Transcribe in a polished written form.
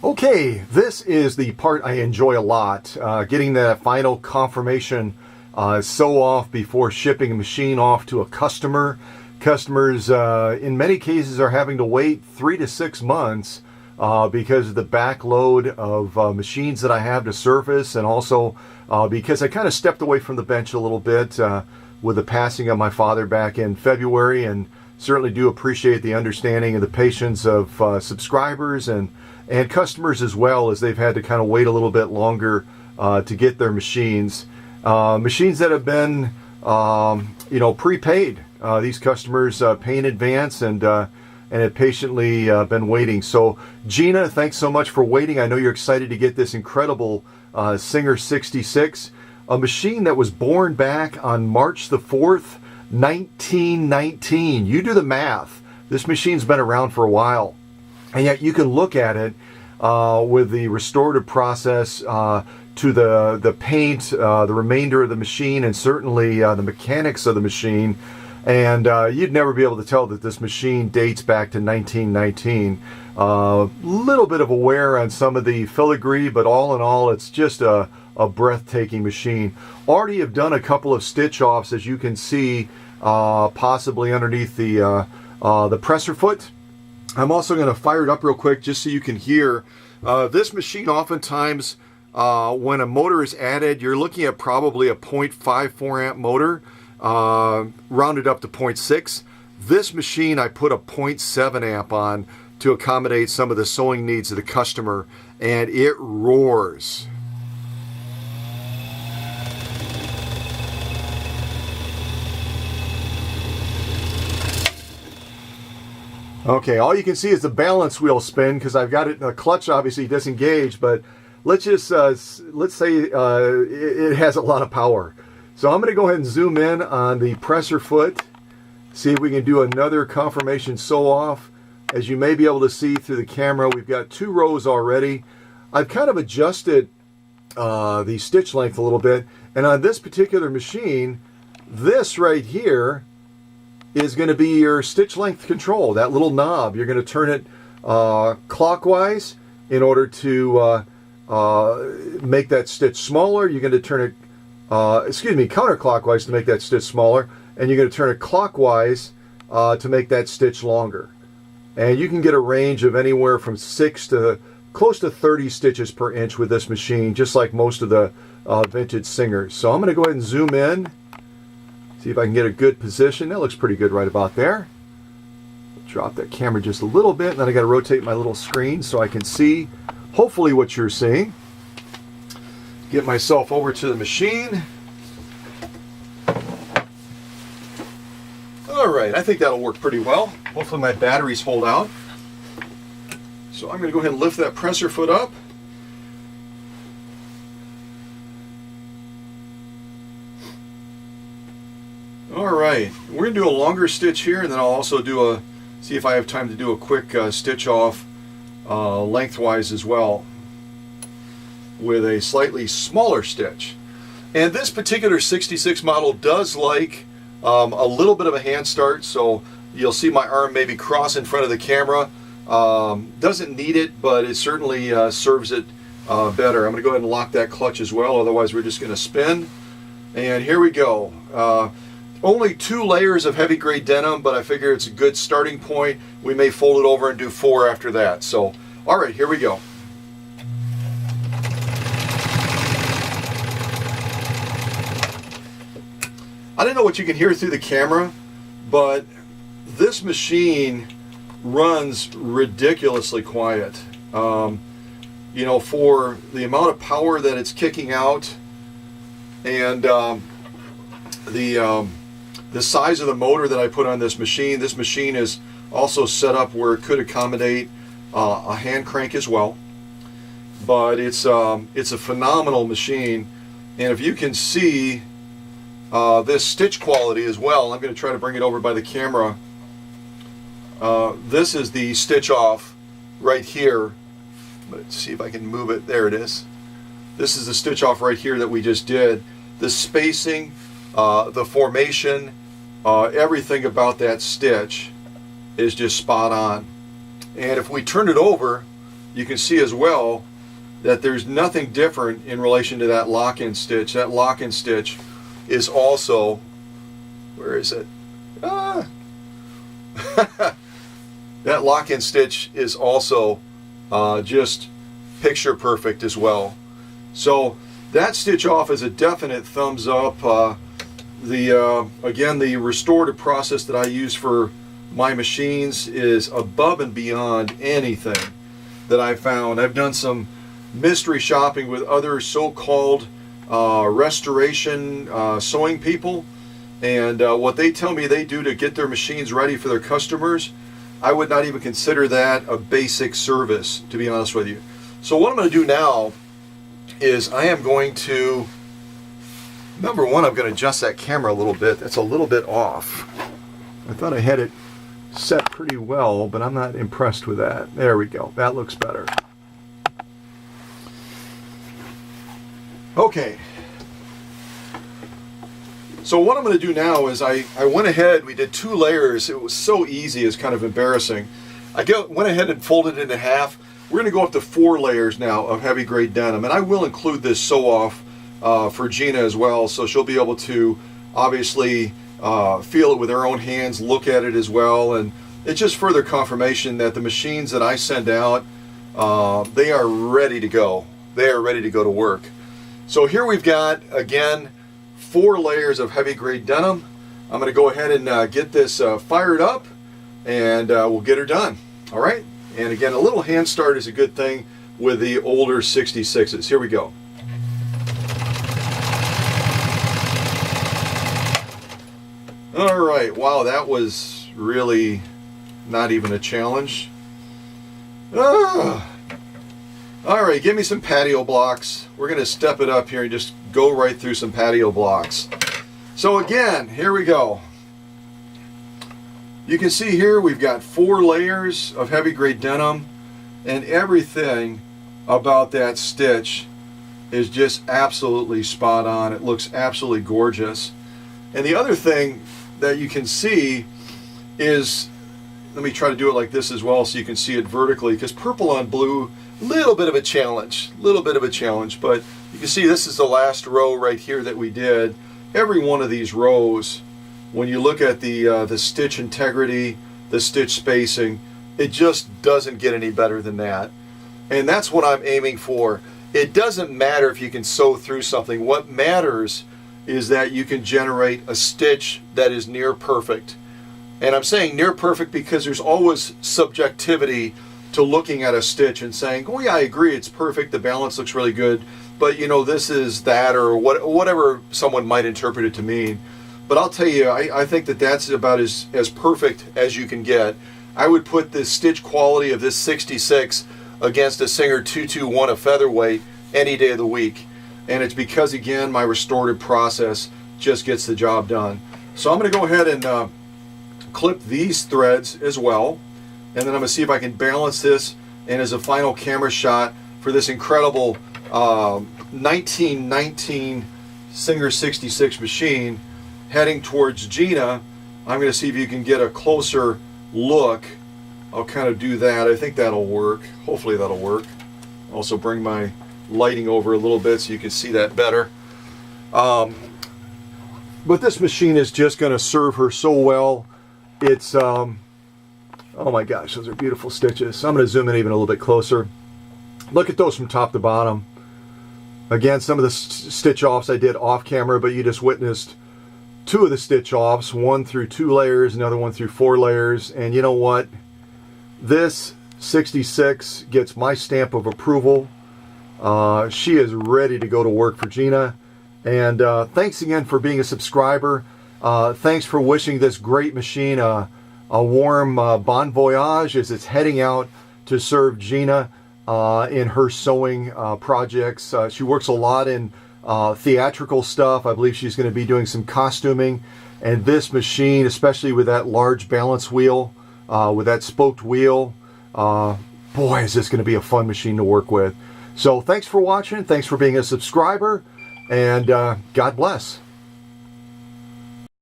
Okay, this is the part I enjoy a lot, getting the final confirmation sew off before shipping a machine off to a customer. Customers in many cases are having to wait 3 to 6 months because of the backload of machines that I have to service, and also because I kind of stepped away from the bench a little bit with the passing of my father back in February, and certainly do appreciate the understanding and the patience of subscribers and customers as well, as they've had to kind of wait a little bit longer to get their machines. Machines that have been, prepaid. These customers pay in advance and have patiently been waiting. So, Gina, thanks so much for waiting. I know you're excited to get this incredible Singer 66, a machine that was born back on March the 4th, 1919. You do the math. This machine's been around for a while. And yet you can look at it with the restorative process to the paint, the remainder of the machine, and certainly the mechanics of the machine. And you'd never be able to tell that this machine dates back to 1919. Little bit of a wear on some of the filigree, but all in all, it's just a breathtaking machine. Already have done a couple of stitch offs, as you can see, possibly underneath the presser foot. I'm also going to fire it up real quick just so you can hear. This machine, oftentimes when a motor is added, you're looking at probably a 0.54 amp motor, rounded up to 0.6. This machine I put a 0.7 amp on to accommodate some of the sewing needs of the customer, and it roars. Okay, all you can see is the balance wheel spin because I've got it. The clutch obviously disengaged, but let's just let's say it has a lot of power. So I'm going to go ahead and zoom in on the presser foot, see if we can do another confirmation sew off. As you may be able to see through the camera, we've got 2 rows already. I've kind of adjusted the stitch length a little bit, and on this particular machine, this right here is going to be your stitch length control, that little knob. You're going to turn it clockwise in order to make that stitch smaller. You're going to turn it, counterclockwise to make that stitch smaller, and you're going to turn it clockwise to make that stitch longer. And you can get a range of anywhere from 6 to close to 30 stitches per inch with this machine, just like most of the vintage Singers. So I'm going to go ahead and zoom in. See if I can get a good position. That looks pretty good right about there. Drop that camera just a little bit, and then I got to rotate my little screen so I can see hopefully what you're seeing. Get myself over to the machine. All right, I think that'll work pretty well. Hopefully my batteries hold out. So I'm going to go ahead and lift that presser foot up. All right, we're going to do a longer stitch here, and then I'll also do see if I have time to do a quick stitch off lengthwise as well with a slightly smaller stitch. And this particular 66 model does like a little bit of a hand start, so you'll see my arm maybe cross in front of the camera. Doesn't need it, but it certainly serves it better. I'm going to go ahead and lock that clutch as well, otherwise we're just going to spin. And here we go. Only 2 layers of heavy grade denim, but I figure it's a good starting point. We may fold it over and do 4 after that. So, all right, here we go. I don't know what you can hear through the camera, but this machine runs ridiculously quiet. For the amount of power that it's kicking out, and the size of the motor that I put on this machine is also set up where it could accommodate a hand crank as well. But it's a phenomenal machine, and if you can see this stitch quality as well, I'm going to try to bring it over by the camera. This is the stitch off right here. Let's see if I can move it. There it is. This is the stitch off right here that we just did. The spacing, the formation, everything about that stitch is just spot on. And if we turn it over, you can see as well that there's nothing different in relation to that lock-in stitch. That lock-in stitch is also, where is it? That lock-in stitch is also just picture perfect as well. So that stitch off is a definite thumbs up. Again, the restorative process that I use for my machines is above and beyond anything that I've found. I've done some mystery shopping with other so-called restoration sewing people, and what they tell me they do to get their machines ready for their customers, I would not even consider that a basic service, to be honest with you. So what I'm going to do now is I am going to, number one, I'm going to adjust that camera a little bit. That's a little bit off. I thought I had it set pretty well, but I'm not impressed with that. There we go. That looks better. Okay. So what I'm going to do now is I went ahead, we did 2 layers. It was so easy, it's kind of embarrassing. Went ahead and folded it in half. We're going to go up to 4 layers now of heavy grade denim, and I will include this sew off for Gina as well, so she'll be able to obviously feel it with her own hands, look at it as well, and it's just further confirmation that the machines that I send out, they are ready to go. They are ready to go to work. So here we've got, again, 4 layers of heavy grade denim. I'm going to go ahead and get this fired up, and we'll get her done. All right? And again, a little hand start is a good thing with the older 66s. Here we go. All right, wow, that was really not even a challenge. All right, give me some patio blocks. We're going to step it up here and just go right through some patio blocks. So again, here we go. You can see here we've got 4 layers of heavy grade denim, and everything about that stitch is just absolutely spot on. It looks absolutely gorgeous. And the other thing that you can see is, let me try to do it like this as well so you can see it vertically, because purple on blue, little bit of a challenge, but you can see this is the last row right here that we did. Every one of these rows, when you look at the stitch integrity, the stitch spacing, it just doesn't get any better than that. And that's what I'm aiming for. It doesn't matter if you can sew through something. What matters is that you can generate a stitch that is near perfect. And I'm saying near perfect because there's always subjectivity to looking at a stitch and saying, oh yeah, I agree, it's perfect, the balance looks really good, but you know, this is that, or whatever someone might interpret it to mean. But I'll tell you, I think that that's about as perfect as you can get. I would put the stitch quality of this 66 against a Singer 221 of featherweight any day of the week. And it's because, again, my restorative process just gets the job done. So I'm going to go ahead and clip these threads as well. And then I'm going to see if I can balance this, and as a final camera shot for this incredible 1919 Singer 66 machine heading towards Gina, I'm going to see if you can get a closer look. I'll kind of do that. I think that'll work. Hopefully that'll work. Also bring my lighting over a little bit so you can see that better. But this machine is just going to serve her so well. It's oh my gosh, those are beautiful stitches. So I'm going to zoom in even a little bit closer. Look at those from top to bottom. Again, some of the stitch offs I did off camera, but you just witnessed 2 of the stitch offs, one through 2 layers, another one through 4 layers. And you know what? This 66 gets my stamp of approval. She is ready to go to work for Gina. And thanks again for being a subscriber. Thanks for wishing this great machine a warm bon voyage as it's heading out to serve Gina in her sewing projects. She works a lot in theatrical stuff. I believe she's going to be doing some costuming. And this machine, especially with that large balance wheel, with that spoked wheel, boy, is this going to be a fun machine to work with. So thanks for watching. Thanks for being a subscriber. And God bless.